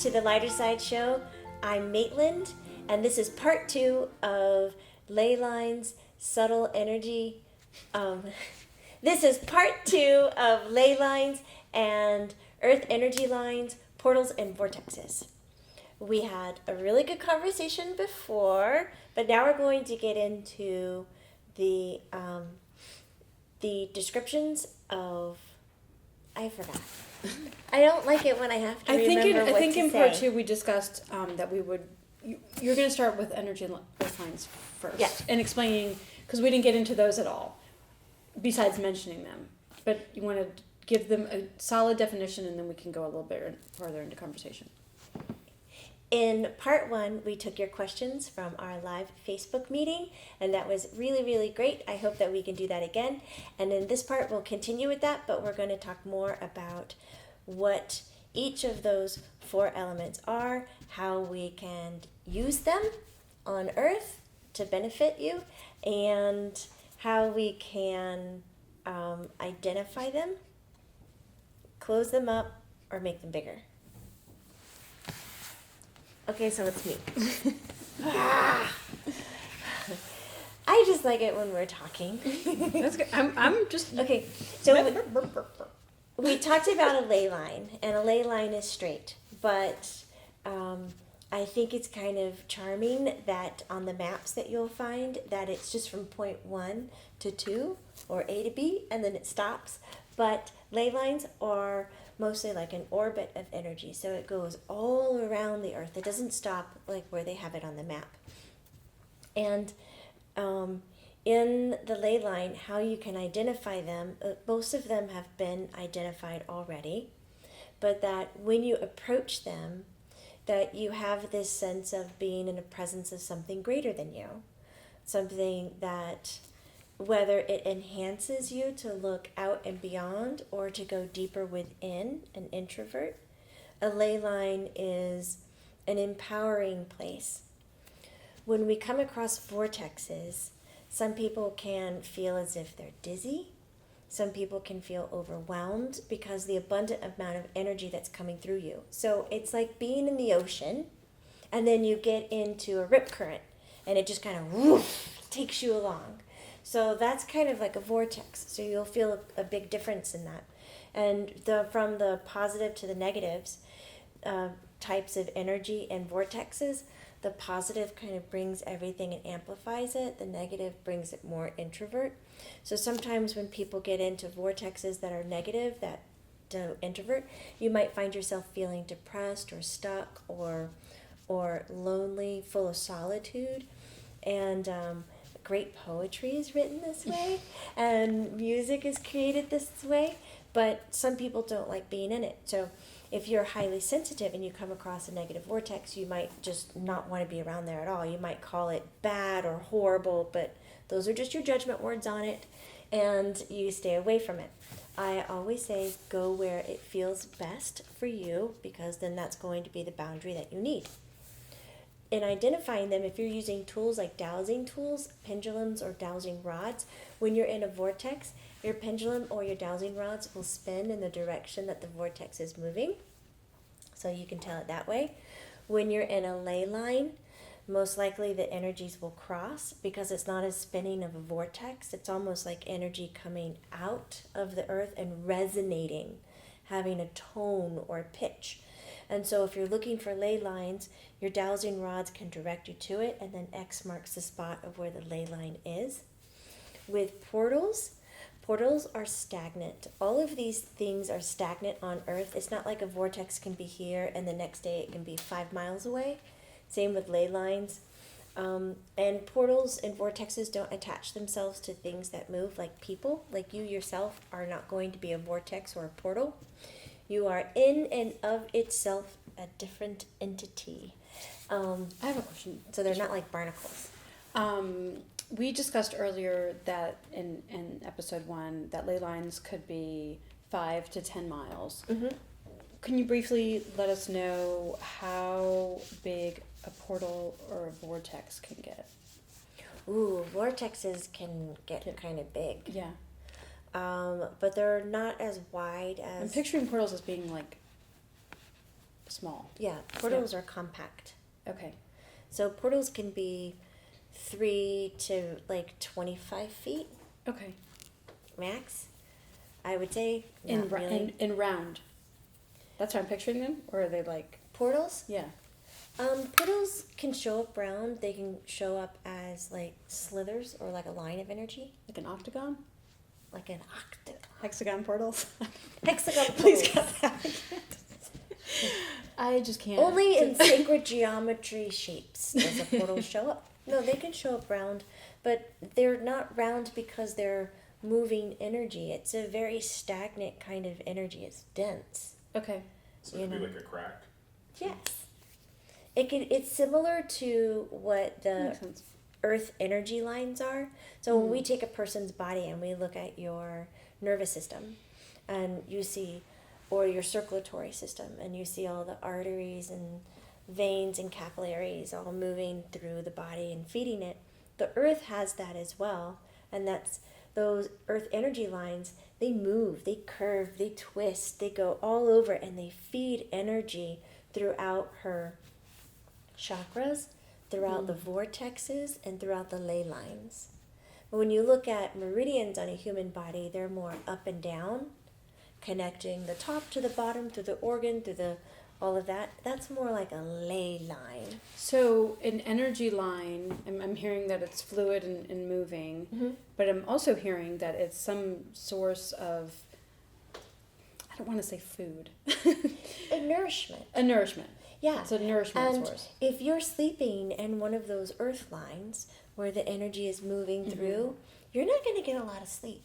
to the Lighter Side Show. I'm Maitland, and this is part 2 of Ley Lines, Subtle Energy. This is part 2 of Ley Lines and Earth Energy Lines, Portals, and Vortexes. We had a really good conversation before, but now we're going to get into the descriptions of... I forgot. I don't like it when I have to remember what to say. I think in part 2 we discussed that we would... You're going to start with energy lines first. Yeah. And explaining, because we didn't get into those at all, besides mentioning them. But you want to give them a solid definition, and then we can go a little bit further into conversation. In part 1, we took your questions from our live Facebook meeting, and that was really, really great. I hope that we can do that again. And in this part, we'll continue with that, but we're going to talk more about what each of those 4 elements are, how we can use them on Earth to benefit you, and how we can identify them, close them up, or make them bigger. Okay, so it's me. I just like it when we're talking. That's good. I'm just... Okay, so we talked about a ley line, and a ley line is straight, but I think it's kind of charming that on the maps that you'll find that it's just from point 1 to 2, or A to B, and then it stops. But ley lines are mostly like an orbit of energy, so it goes all around the Earth. It doesn't stop like where they have it on the map. And in the ley line, how you can identify them, most of them have been identified already, but that when you approach them, that you have this sense of being in the presence of something greater than you, something that, whether it enhances you to look out and beyond or to go deeper within, an introvert, a ley line is an empowering place. When we come across vortexes, some people can feel as if they're dizzy. Some people can feel overwhelmed because the abundant amount of energy that's coming through you. So it's like being in the ocean, and then you get into a rip current, and it just kind of woof, takes you along. So that's kind of like a vortex. So you'll feel a big difference in that. And from the positive to the negatives, types of energy and vortexes, the positive kind of brings everything and amplifies it. The negative brings it more introvert. So sometimes when people get into vortexes that are negative, that introvert, you might find yourself feeling depressed or stuck or lonely, full of solitude. And great poetry is written this way, and music is created this way, but some people don't like being in it. So if you're highly sensitive and you come across a negative vortex, you might just not want to be around there at all. You might call it bad or horrible, but those are just your judgment words on it, and you stay away from it. I always say go where it feels best for you, because then that's going to be the boundary that you need. In identifying them, if you're using tools like dowsing tools, pendulums, or dowsing rods, when you're in a vortex, your pendulum or your dowsing rods will spin in the direction that the vortex is moving. So you can tell it that way. When you're in a ley line, most likely the energies will cross because it's not a spinning of a vortex. It's almost like energy coming out of the earth and resonating, having a tone or a pitch. And so if you're looking for ley lines, your dowsing rods can direct you to it, and then X marks the spot of where the ley line is. With portals are stagnant. All of these things are stagnant on Earth. It's not like a vortex can be here and the next day it can be 5 miles away. Same with ley lines. And portals and vortexes don't attach themselves to things that move, like people. Like you yourself are not going to be a vortex or a portal. You are in and of itself a different entity. I have a question. So they're not like barnacles. We discussed earlier that in episode 1 that ley lines could be 5 to 10 miles. Mm-hmm. Can you briefly let us know how big a portal or a vortex can get? Ooh, vortexes can get kind of big. Yeah. But they're not as wide as... I'm picturing portals as being like small. Yeah, portals are compact. Okay. So portals can be 3 to like 25 feet Okay. max. I would say In not really. in round. That's how I'm picturing them, or are they like? Portals? Yeah. Portals can show up round. They can show up as like slithers or like a line of energy, Like an octagon? like an octagon. Hexagon portals? Hexagon Please portals. cut that. I just can't. Only in sacred geometry shapes does a portal show up. No, they can show up round, but they're not round because they're moving energy. It's a very stagnant kind of energy. It's dense. Okay. So it'd be like a crack. Yes. It's similar to what the Makes sense. earth energy lines are. So when we take a person's body and we look at your nervous system and you see, or your circulatory system, and you see all the arteries and veins and capillaries all moving through the body and feeding it, the earth has that as well. And that's those earth energy lines, they move, they curve, they twist, they go all over, and they feed energy throughout her chakras, throughout the vortexes, and throughout the ley lines. But when you look at meridians on a human body, they're more up and down, connecting the top to the bottom, through the organ, through the all of that. That's more like a ley line. So an energy line, I'm hearing that it's fluid and moving, but I'm also hearing that it's some source of, I don't want to say food. A nourishment. A nourishment. Yeah. It's a nourishment And source. if you're sleeping in one of those earth lines where the energy is moving through, you're not going to get a lot of sleep.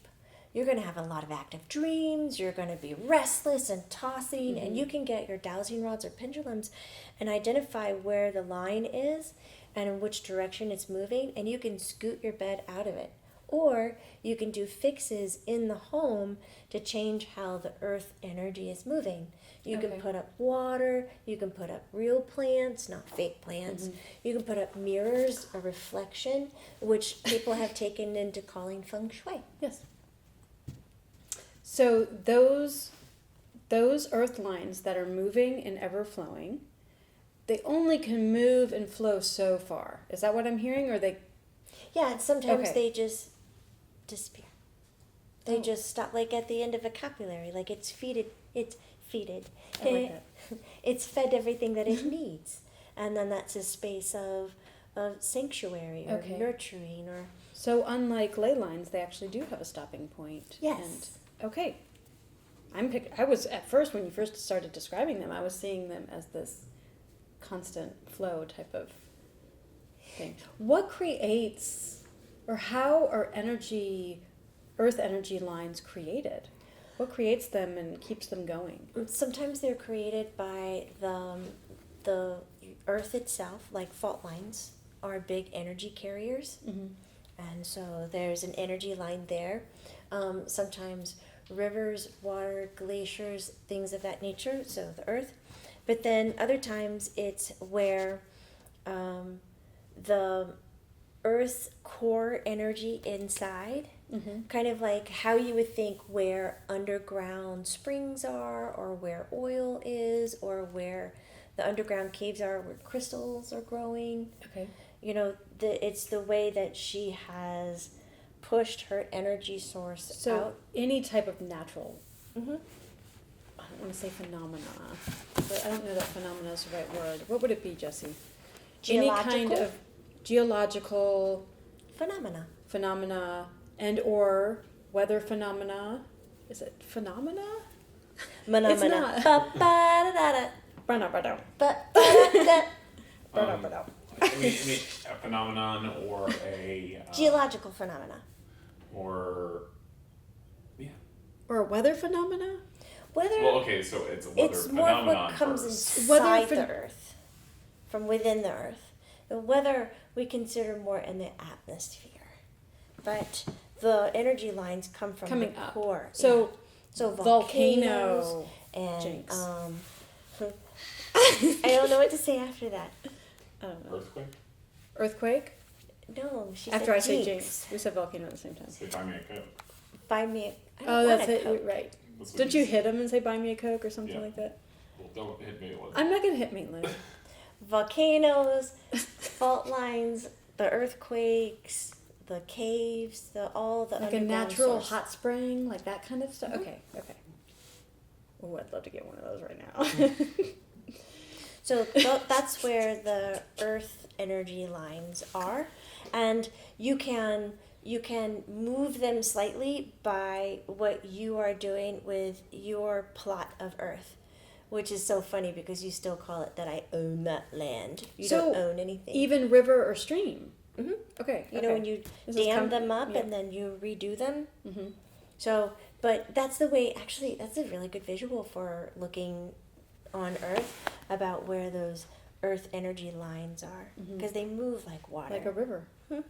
You're going to have a lot of active dreams. You're going to be restless and tossing, and you can get your dowsing rods or pendulums and identify where the line is and in which direction it's moving, and you can scoot your bed out of it. Or you can do fixes in the home to change how the earth energy is moving. You can put up water, you can put up real plants, not fake plants. You can put up mirrors, a reflection, which people have taken into calling feng shui. Yes. So those earth lines that are moving and ever flowing, they only can move and flow so far. Is that what I'm hearing? Or they? Yeah, and sometimes Okay. they just disappear. They just stop, like at the end of a capillary, like it's feeded. I like that. It's fed everything that it needs, and then that's a space of sanctuary or Okay. nurturing or So unlike ley lines, they actually do have a stopping point. Yes. And, okay. I was at first, when you first started describing them, I was seeing them as this constant flow type of thing. What creates, or how are earth energy lines created? What creates them and keeps them going? sometimes they're created by the earth itself, like fault lines are big energy carriers. And so there's an energy line there. Sometimes rivers, water, glaciers, things of that nature, so the earth. But then other times it's where the earth's core energy inside, kind of like how you would think where underground springs are, or where oil is, or where the underground caves are, where crystals are growing. Okay. You know, it's the way that she has pushed her energy source So out. any type of natural, Mm-hmm. I don't want to say phenomena, but I don't know that phenomena is the right word. What would it be, Jessie? Any kind Geological? of geological phenomena and or weather phenomena. Is it phenomena? It's not. Ba-ba-da-da-da. Ba-da-ba-da. Ba-ba-da-da. Ba-da-ba-da. I mean, a phenomenon or a Geological phenomena. or yeah. Or a weather phenomena? Whether Well, okay, so it's a weather it's more phenomenon what comes first. inside Weather the earth, from within the earth. The weather we consider more in the atmosphere, but the energy lines come from Coming the up. core. So, yeah. So volcano. volcanoes and Jinx. I don't know what to say after that. I don't know. Earthquake? Earthquake? No, she After said I say jinx. jinx. We said volcano at the same time. Say buy me a Coke. Buy me. I don't Oh, want that's a it. Coke. You're right. That's what Don't you hit him and say buy me a Coke or something Yeah. like that? We'll don't hit me with it. I'm not gonna hit Maitland. Volcanoes, fault lines, the earthquakes, the caves, all the Like a underground natural source. hot spring, like that kind of stuff. Mhm. Okay. Oh, I'd love to get one of those right now. So that's where the earth energy lines are, and you can move them slightly by what you are doing with your plot of earth, which is so funny because you still call it that I own that land. You So, don't own anything. Even river or stream. Mhm. Okay. You know, when you This is dam them up yeah. and then you redo them. Mm-hmm. So, but that's the way, actually, that's a really good visual for looking on Earth about where those Earth energy lines are. Because they move like water. Like a river. Mhm.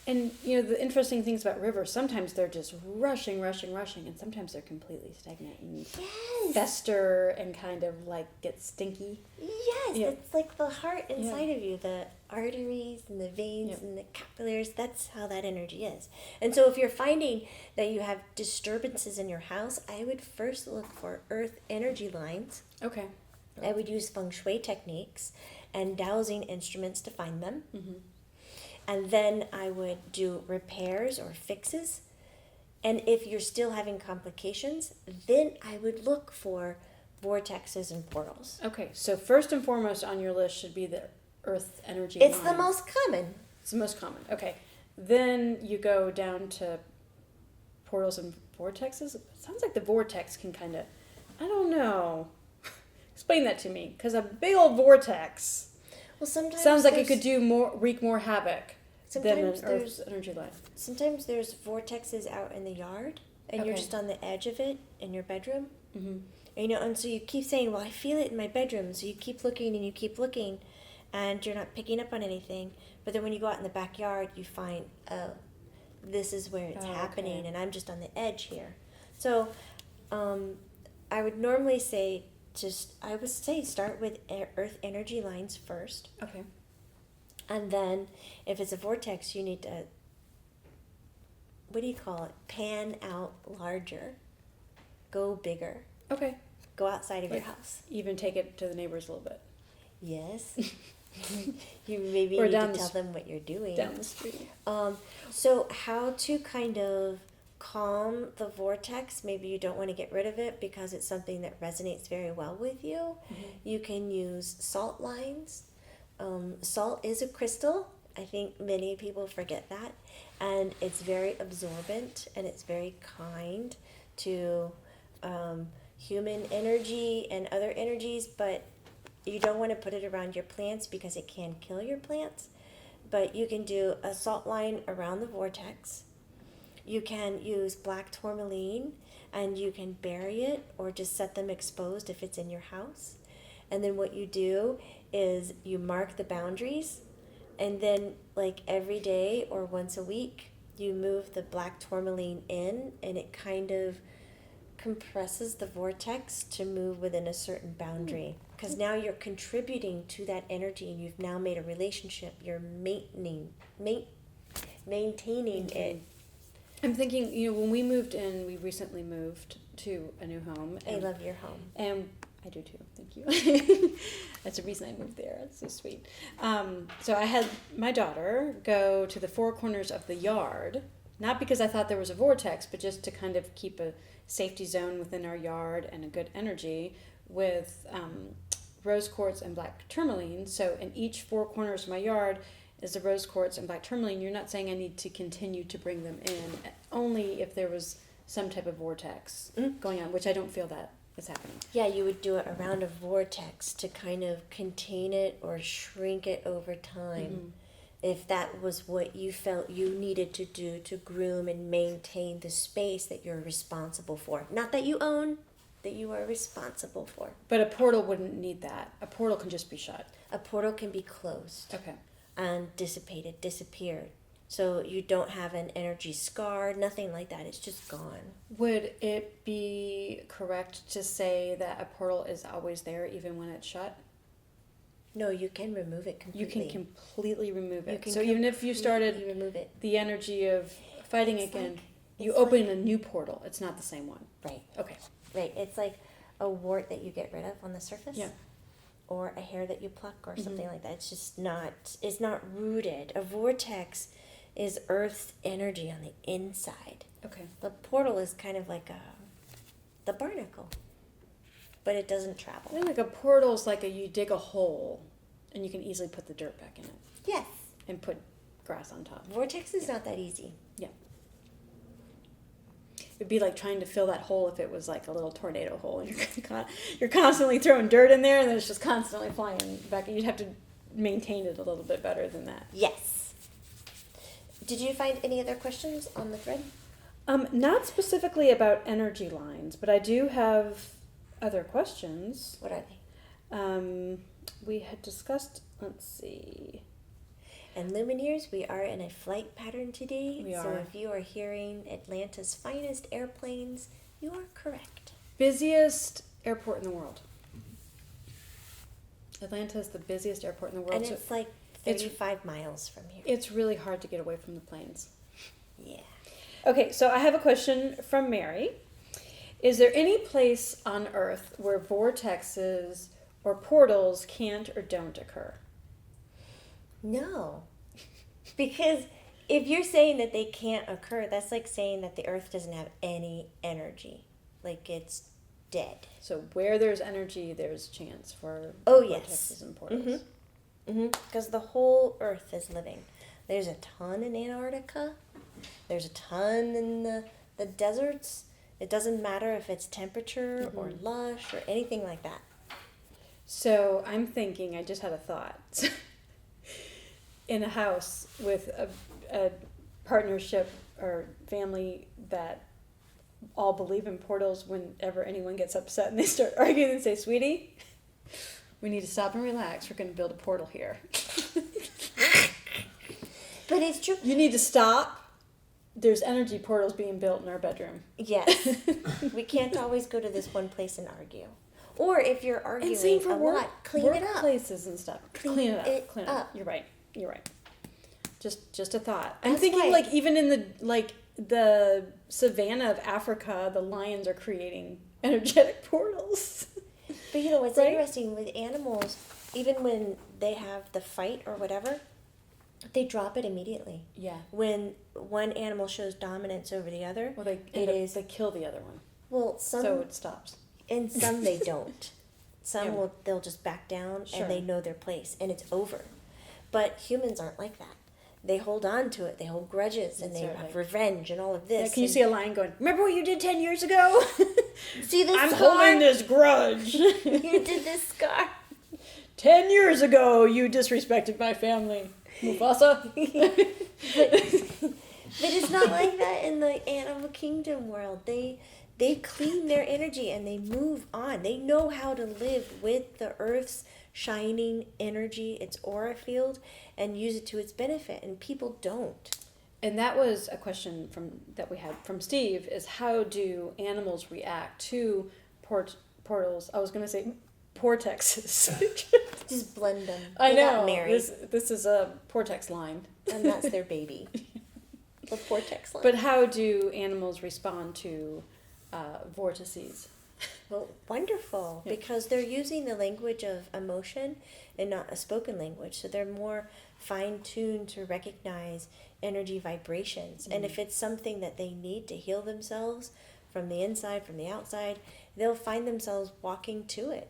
And the interesting things about rivers, sometimes they're just rushing, and sometimes they're completely stagnant and Yes! fester and kind of like get stinky. Yes! Yeah. It's like the heart inside of you, the arteries and the veins Yep. and the capillaries. That's how that energy is. And so if you're finding that you have disturbances in your house, I would first look for Earth energy lines. Okay. I would use feng shui techniques and dowsing instruments to find them. Mm-hmm. And then I would do repairs or fixes. And if you're still having complications, then I would look for vortexes and portals. Okay, so first and foremost on your list should be the earth energy It's the lines. most common. It's the most common. Okay. Then you go down to portals and vortexes. It sounds like the vortex can kind of, I don't know. Explain that to me, because a big old vortex Well, sometimes sounds like it there's- could wreak more havoc than an sometimes earth's energy line. Sometimes there's vortexes out in the yard, and you're Okay. just on the edge of it in your bedroom. Mm-hmm. And so you keep saying, well, I feel it in my bedroom. So you keep looking and you keep looking, and you're not picking up on anything. But then when you go out in the backyard, you find, oh, this is where it's Oh, happening, okay. and I'm just on the edge here. So I would normally say, start with earth energy lines first. Okay. And then if it's a vortex, you need to, what do you call it? Pan out larger. Go bigger. Okay. Go outside of your Like- house. Even take it to the neighbors a little bit. Yes. You maybe Or need down to the tell s- them what you're doing. Down the street. So how to kind of calm the vortex, maybe you don't want to get rid of it because it's something that resonates very well with you. Mm-hmm. You can use salt lines. Salt is a crystal. I think many people forget that. And it's very absorbent and it's very kind to human energy and other energies, but you don't want to put it around your plants because it can kill your plants. But you can do a salt line around the vortex. You can use black tourmaline and you can bury it or just set them exposed if it's in your house. And then what you do is you mark the boundaries, and then like every day or once a week you move the black tourmaline in, and it kind of compresses the vortex to move within a certain boundary, because now you're contributing to that energy and you've now made a relationship. You're maintaining it. I'm thinking, when we moved in, we recently moved to a new home. I love your home. And I do too. Thank you. That's the reason I moved there. That's so sweet. So I had my daughter go to the four corners of the yard, not because I thought there was a vortex, but just to kind of keep a safety zone within our yard and a good energy with rose quartz and black tourmaline. So in each four corners of my yard is the rose quartz and black tourmaline. You're not saying I need to continue to bring them in, only if there was some type of vortex going on, which I don't feel that is happening. Yeah, you would do it around a vortex to kind of contain it or shrink it over time. If that was what you felt you needed to do to groom and maintain the space that you're responsible for. Not that you own, that you are responsible for. But a portal wouldn't need that. A portal can just be shut. A portal can be closed Okay. and dissipated, disappeared. So you don't have an energy scar, nothing like that. It's just gone. Would it be correct to say that a portal is always there even when it's shut? No, you can remove it You completely. can completely remove You it. can So even if you started completely remove it. the energy of fighting It's again, like- you it's open like- a new portal. It's not the same one. Right. Okay. Right. It's like a wart that you get rid of on the surface. Yeah. Or a hair that you pluck or something like that. It's just not, it's not rooted. A vortex is Earth's energy on the inside. Okay. The portal is kind of like the barnacle, but it doesn't I travel. think like a portal's like you dig a hole and you can easily put the dirt back in it Yes. and put grass on top. Vortex is not that easy. Yeah. It'd be like trying to fill that hole if it was like a little tornado hole. You're constantly throwing dirt in there and then it's just constantly flying back. You'd have to maintain it a little bit better than that. Yes. Did you find any other questions on the thread? Not specifically about energy lines, but I do have other questions. What are they? We had discussed, let's see. And Lumineers, we are in a flight pattern today. We So are. if you are hearing Atlanta's finest airplanes, you are correct. Busiest airport in the world. Atlanta is the busiest airport in the world. And so it's like it's- 35 miles from here. it's really hard to get away from the planes. Yeah. Okay, so I have a question from Mary. Is there any place on Earth where vortexes or portals can't or don't occur? No. Because if you're saying that they can't occur, that's like saying that the Earth doesn't have any energy. Like it's dead. So where there's energy, there's chance for Oh, vortexes yes. and portals. Because the whole Earth is living. There's a ton in Antarctica. There's a ton in the deserts. It doesn't matter if it's temperature or lush or anything like that. So I'm thinking, I just had a thought. In a house with a partnership or family that all believe in portals, whenever anyone gets upset and they start arguing and say, "Sweetie, we need to stop and relax. We're going to build a portal here." But it's true. You need to stop. There's energy portals being built in our bedroom. Yes. We can't always go to this one place and argue. Or if you're arguing And same for a lot, clean it up. workplaces and stuff. Clean Clean it it up. up. You're right. Just a thought. I'm That's thinking why- like even in the savannah of Africa, the lions are creating energetic portals. But you know what's Right? interesting with animals, even when they have the fight or whatever, they drop it immediately. Yeah. When one animal shows dominance over the other, Well, they they kill the other one, well, some so it stops. and some they don't. Some Yeah. they'll just back down Sure. and they know their place and it's over. But humans aren't like that. They hold on to it. They hold grudges and That's they right, have right. revenge and all of this. Yeah, can you and- see a lion going? Remember what you did 10 years ago? See this I'm scar? holding this grudge. You did this scar. 10 years ago, you disrespected my family, Mufasa. But it's not like that in the animal kingdom world. They clean their energy and they move on. They know how to live with the earth's shining energy, its aura field, and use it to its benefit. And people don't. And that was a question that we had from Steve: is how do animals react to portals? I was going to say vortexes. Just blend them. I They got know. married, This is a vortex line. and that's their baby. The vortex line. But how do animals respond to vortices? Well, wonderful, Yeah. because they're using the language of emotion and not a spoken language. So they're more fine-tuned to recognize energy vibrations. And if it's something that they need to heal themselves from the inside, from the outside, they'll find themselves walking to it.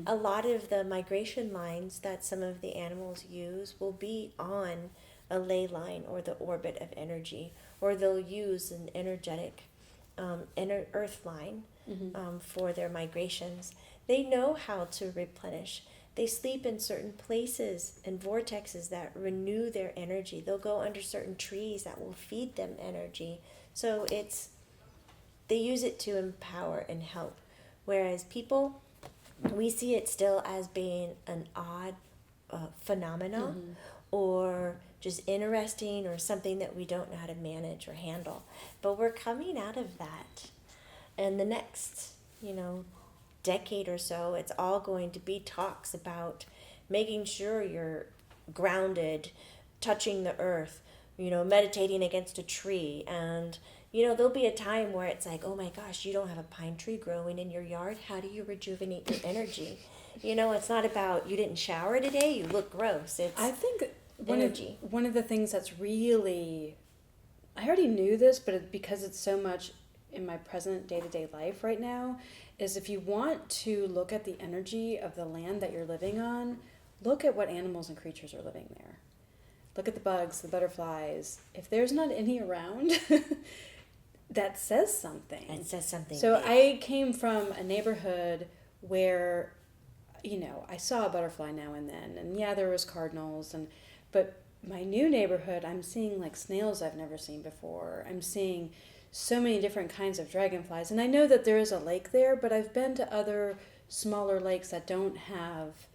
A lot of the migration lines that some of the animals use will be on a ley line or the orbit of energy, or they'll use an energetic inner earth line for their migrations. They know how to replenish. They sleep in certain places and vortexes that renew their energy. They'll go under certain trees that will feed them energy. So they use it to empower and help. Whereas people, we see it still as being an odd phenomena or just interesting or something that we don't know how to manage or handle. But we're coming out of that. And the next, decade or so, it's all going to be talks about making sure you're grounded, touching the earth, meditating against a tree, and, there'll be a time where it's like, oh my gosh, you don't have a pine tree growing in your yard. How do you rejuvenate your energy? It's not about you didn't shower today, you look gross. It's I think energy. one of the things that's really, I already knew this, but because it's so much in my present day-to-day life right now, is if you want to look at the energy of the land that you're living on, look at what animals and creatures are living there. Look at the bugs, the butterflies. If there's not any around, that says something. It says something. So big. I came from a neighborhood where, I saw a butterfly now and then, and yeah, there was cardinals, but my new neighborhood, I'm seeing like snails I've never seen before. I'm seeing so many different kinds of dragonflies, and I know that there is a lake there, but I've been to other smaller lakes that don't have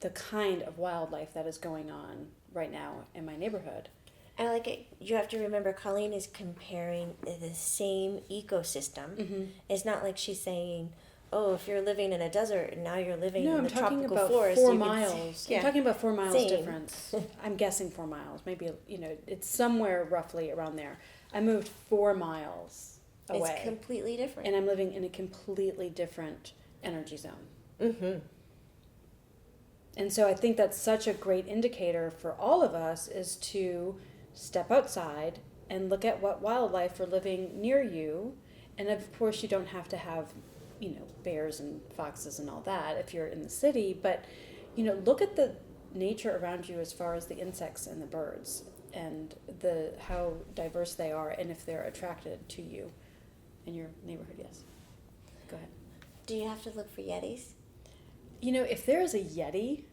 the kind of wildlife that is going on right now in my neighborhood. I like it. You have to remember, Colleen is comparing the same ecosystem. Mm-hmm. It's not like she's saying, "Oh, if you're living in a desert and now you're living No, in I'm the talking tropical about forest." 4 you can miles. see- I'm talking about 4 miles Same. difference. I'm guessing 4 miles. Maybe, it's somewhere roughly around there. I moved 4 miles away. It's completely different. And I'm living in a completely different energy zone. Mm-hmm. And so I think that's such a great indicator for all of us is to step outside and look at what wildlife are living near you. And of course, you don't have to have, bears and foxes and all that if you're in the city, but, look at the nature around you as far as the insects and the birds and how diverse they are and if they're attracted to you in your neighborhood. Yes. Go ahead. Do you have to look for yetis? If there is a Yeti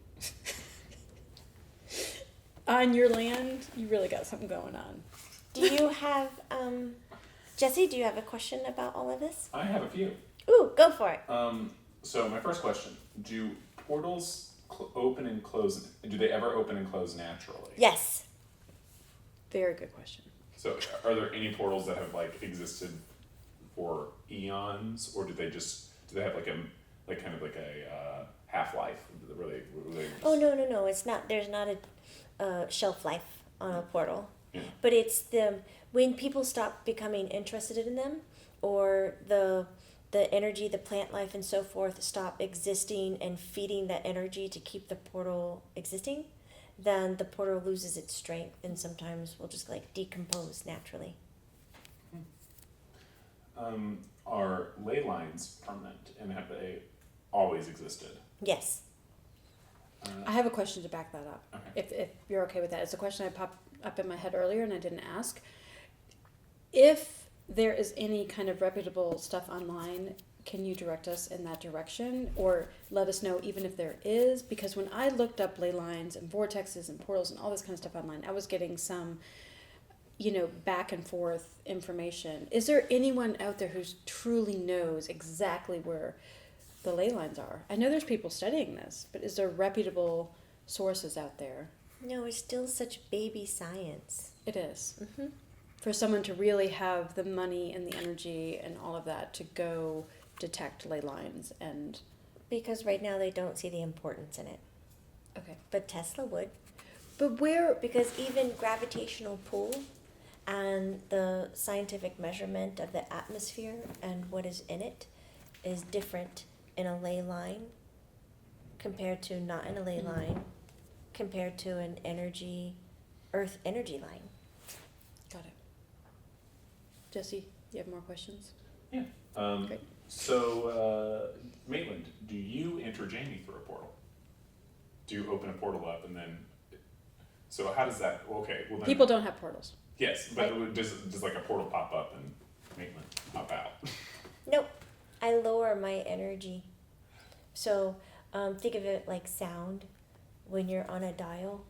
on your land, you really got something going on. Do you have, Jesse, do you have a question about all of this? I have a few. Ooh, go for it. So my first question: do portals open and close? Do they ever open and close naturally? Yes. Very good question. So are there any portals that have existed for eons, or do they have kind of a half-life? Oh, no. It's not, there's not a shelf life on a portal. Yeah. But it's when people stop becoming interested in them, or the energy, the plant life and so forth stop existing and feeding that energy to keep the portal existing, then the portal loses its strength and sometimes will just decompose naturally. Are ley lines permanent, and have they always existed? Yes. I have a question to back that up. Okay. If you're okay with that. It's a question I popped up in my head earlier and I didn't ask. If there is any kind of reputable stuff online, can you direct us in that direction or let us know even if there is? Because when I looked up ley lines and vortexes and portals and all this kind of stuff online, I was getting some, back and forth information. Is there anyone out there who truly knows exactly where the ley lines are? I know there's people studying this, but is there reputable sources out there? No, it's still such baby science. It is. Mm-hmm. For someone to really have the money and the energy and all of that to go detect ley lines and... Because right now they don't see the importance in it. Okay. But Tesla would. But where... Because even gravitational pull and the scientific measurement of the atmosphere and what is in it is different in a ley line compared to not in a ley line, compared to an Earth energy line. Got it. Jesse, you have more questions? Yeah. Great. So, Maitland, do you enter Jamie through a portal? Do you open a portal up and then? So how does that? Okay. Well, then, People don't have portals. Yes, but does a portal pop up and Maitland pop out? Nope. I lower my energy. So think of it like sound when you're on a dial.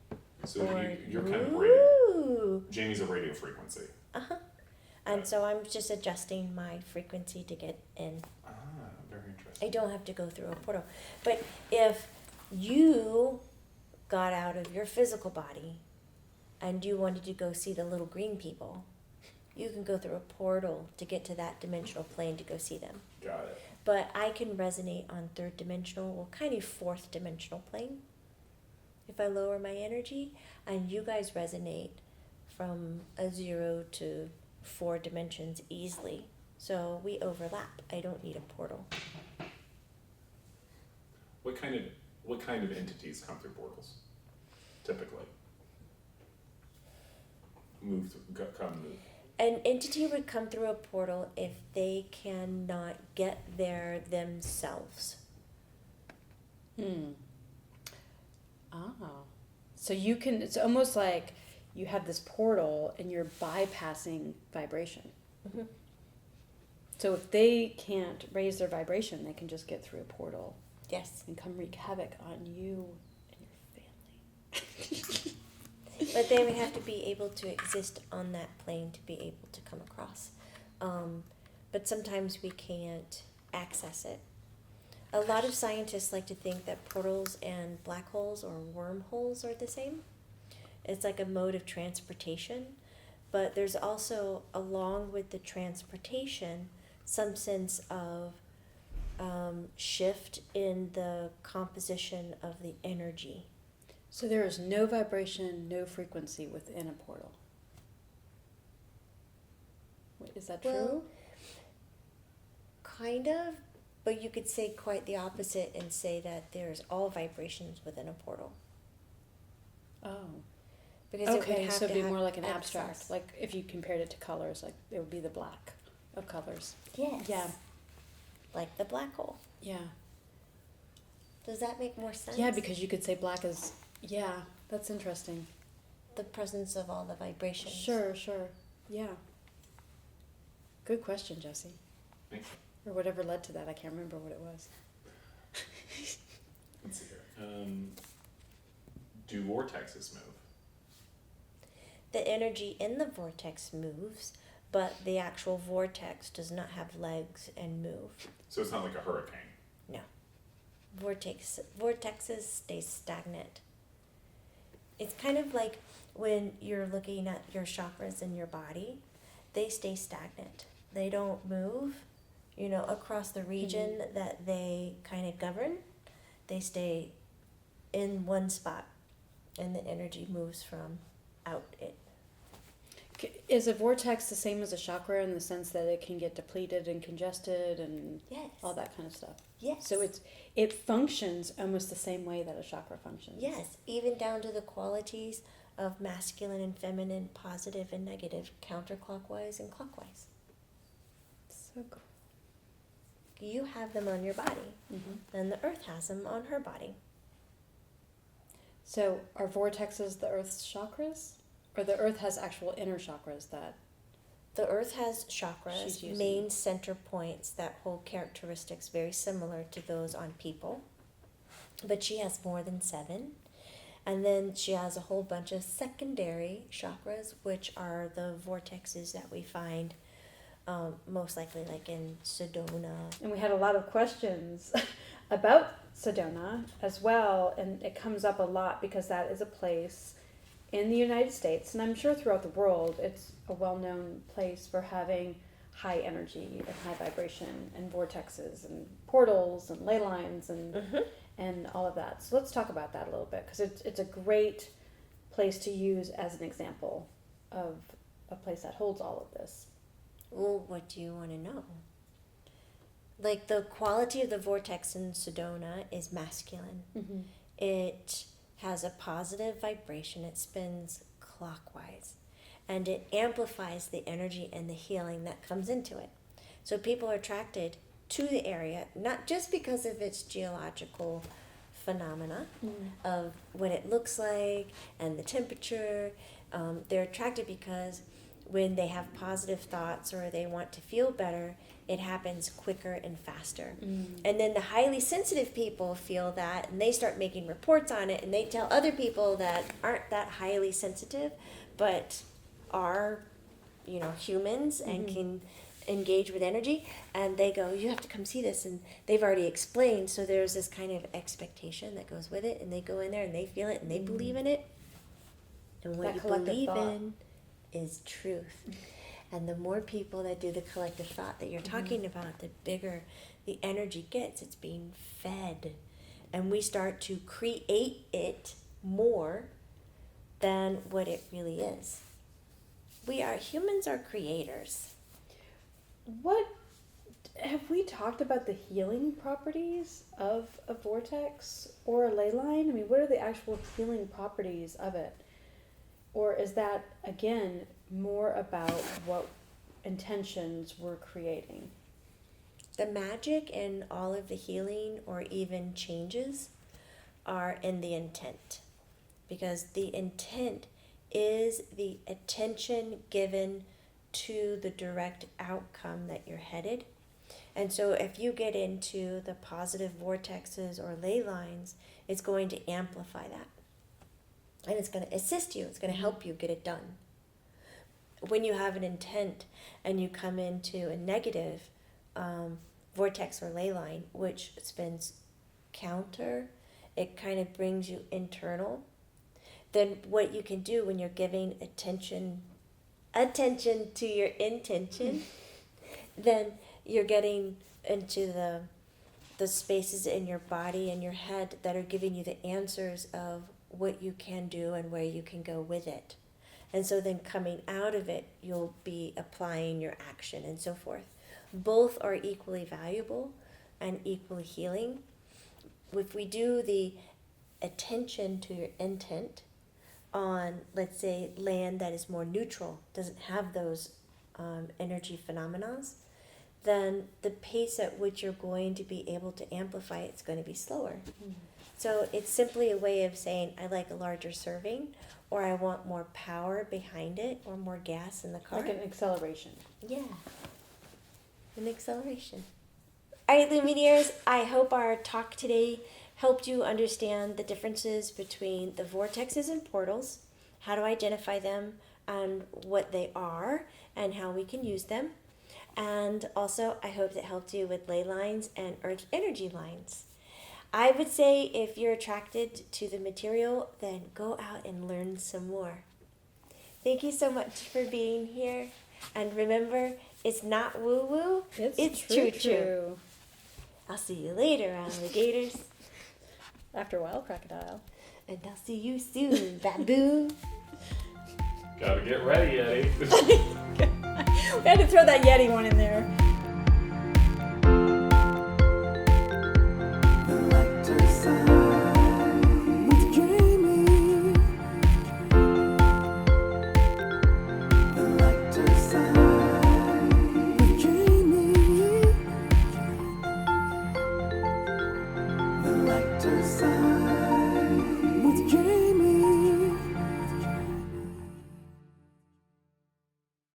So or you're kind of radio. ooh. Jamie's a radio frequency. Uh-huh. And so I'm just adjusting my frequency to get in. Ah, very interesting. I don't have to go through a portal. But if you got out of your physical body and you wanted to go see the little green people, you can go through a portal to get to that dimensional plane to go see them. Got it. But I can resonate on third dimensional, or kind of fourth dimensional plane. If I lower my energy, and you guys resonate from a 0 to 4 dimensions easily. So we overlap. I don't need a portal. What kind of entities come through portals? Typically. Come move. An entity would come through a portal if they cannot get there themselves. Oh. So you can, it's almost like you have this portal and you're bypassing vibration. Mm-hmm. So if they can't raise their vibration, they can just get through a portal Yes. and come wreak havoc on you and your family. But they would have to be able to exist on that plane to be able to come across. But sometimes we can't access it. A lot of scientists like to think that portals and black holes or wormholes are the same. It's like a mode of transportation, but there's also, along with the transportation, some sense of shift in the composition of the energy. So there is no vibration, no frequency within a portal. Wait, is that true? Well, kind of, but you could say quite the opposite and say that there's all vibrations within a portal. Oh. Because it would Okay, have so it'd to be more have like an access. abstract, like if you compared it to colors, like it would be the black of colors. Yes. Yeah. Like the black hole. Yeah. Does that make more sense? Yeah, because you could say black is, yeah, that's interesting. the presence of all the vibrations. Sure. Yeah. Good question, Jesse. Thanks. Or whatever led to that. I can't remember what it was. Let's see here. Do vortexes move? The energy in the vortex moves, but the actual vortex does not have legs and move. So it's not like a hurricane. No. Vortexes stay stagnant. It's kind of like when you're looking at your chakras in your body, they stay stagnant. They don't move, across the region that they kind of govern. They stay in one spot, and the energy moves from out it. Is a vortex the same as a chakra in the sense that it can get depleted and congested and Yes. all that kind of stuff? Yes. So it functions almost the same way that a chakra functions. Yes, even down to the qualities of masculine and feminine, positive and negative, counterclockwise and clockwise. So cool. You have them on your body, Mm-hmm. and the earth has them on her body. So are vortexes the earth's chakras? Or the earth has actual inner chakras that... The earth has She's chakras, using main center points that hold characteristics very similar to those on people. But she has more than 7. And then she has a whole bunch of secondary chakras, which are the vortexes that we find most likely like in Sedona. And we had a lot of questions about Sedona as well, and it comes up a lot because that is a place in the United States, and I'm sure throughout the world, it's a well-known place for having high energy and high vibration and vortexes and portals and ley lines and all of that. So let's talk about that a little bit, because it's a great place to use as an example of a place that holds all of this. Well, what do you want to know? Like, the quality of the vortex in Sedona is masculine. Mm-hmm. It has a positive vibration. It spins clockwise. And it amplifies the energy and the healing that comes into it. So people are attracted to the area, not just because of its geological phenomena, of what it looks like and the temperature. They're attracted because when they have positive thoughts or they want to feel better, it happens quicker and faster. And then the highly sensitive people feel that, and they start making reports on it, and they tell other people that aren't that highly sensitive, but are, humans and can engage with energy, and they go, you have to come see this, and they've already explained, so there's this kind of expectation that goes with it, and they go in there and they feel it and they believe in it, and what That you collective believe thought. in is truth. And the more people that do the collective thought that you're talking about, the bigger the energy gets. It's being fed. And we start to create it more than what it really is. humans are creators. What have we talked about the healing properties of a vortex or a ley line? I mean, what are the actual healing properties of it? Or is that, again, more about what intentions we're creating? The magic in all of the healing or even changes are in the intent, because the intent is the attention given to the direct outcome that you're headed. And so if you get into the positive vortexes or ley lines, it's going to amplify that. And it's going to assist you. It's going to help you get it done. When you have an intent and you come into a negative vortex or ley line, which spins counter, it kind of brings you internal. Then what you can do when you're giving attention to your intention, then you're getting into the spaces in your body and your head that are giving you the answers of what you can do and where you can go with it. And so then coming out of it, you'll be applying your action and so forth. Both are equally valuable and equally healing. If we do the attention to your intent on, let's say, land that is more neutral, doesn't have those energy phenomena, then the pace at which you're going to be able to amplify it's going to be slower. Mm-hmm. So it's simply a way of saying, I like a larger serving, or I want more power behind it, or more gas in the car. Like an acceleration. Yeah. An acceleration. All right, Lumineers, I hope our talk today helped you understand the differences between the vortexes and portals, how to identify them, and what they are, and how we can use them. And also, I hope that helped you with ley lines and earth energy lines. I would say if you're attracted to the material, then go out and learn some more. Thank you so much for being here. And remember, it's not woo-woo, it's true. I'll see you later, alligators. After a while, crocodile. And I'll see you soon, baboon. Gotta get ready, Eddie. We had to throw that Yeti one in there. Side.